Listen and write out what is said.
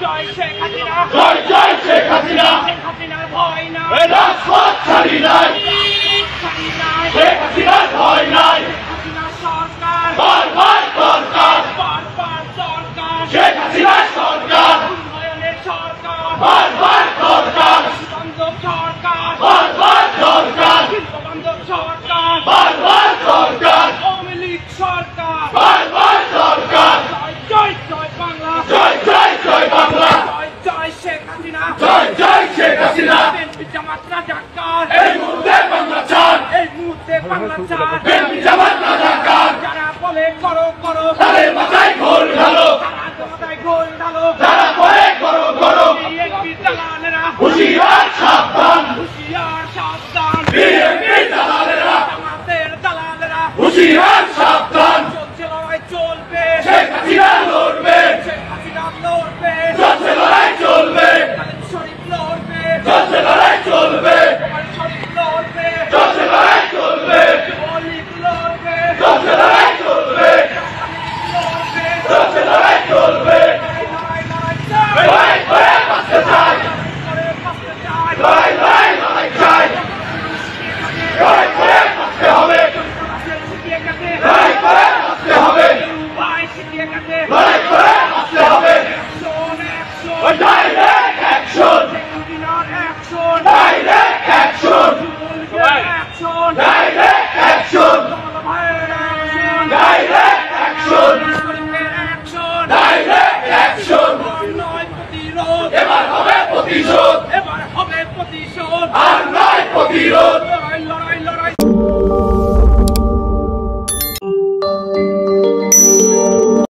জয় শেখ হাসিনা, জয় জয় শেখ হাসিনা, শেখ হাসিনার ভয় নাই, রাজপথ ছাড়ি নাই, ছাড়ি নাই, শেখ হাসিনার ভয় নাই, হাসিনা সরকার, বারবার সরকার, বারবার সরকার, শেখ হাসিনার সরকার, উন্নয়নের সরকার, বারবার সরকার, বান্ধব সরকার, বারবার সরকার, বান্ধব সরকার, বারবার সরকার, আওয়ামী লীগ সরকার, বারবার সরকার, জয় জয় জয় বাংলা, জয় জয় জয় বাংলা, জয় জয় শেখ হাসিনা, জয় জয় শেখ হাসিনা, বিএনপি জামাত রাজাকার, এই মুহূর্তে বাংলা চান, এই মুহূর্তে বাংলা চান, বিএনপি জামাত রাজাকার, যারা বলে করো করো, তাদের মাথায় ঘোল ঢালো, তারা মাথায় গোল ঢালো, যারা বলে করো করো, বিএনপি দালালেরা, হুঁশিয়ার সাবধান, হুঁশিয়ার সাবধান, বিএনপি দালালেরা, জামাতের দালালেরা, হুঁশিয়ার সাবধান, চলছে লড়াই চলবে, শেখ হাসিনা লড়বে, শেখ হাসিনা লড়বে, চলছে লড়াই চলবে, খালেদ শরীফ লড়বে, চলছে লড়াই চলবে, খালেদ শরীফ লড়বে, চলছে লড়াই চলবে, অলিক লড়বে, চলছে লড়াই চলবে, লড়বে, চলছে লড়াই চলবে, লড়াই লড়াই চাই, লড়াই করে বাঁচতে চাই, করে বাঁচতে চাই, লড়াই লড়াই লড়াই চাই, লড়াই করে বাঁচতে হবে, শিখিয়ে গেছে, লড়াই করে বাঁচতে হবে, ভাই শিখিয়ে গেছে, লড়াই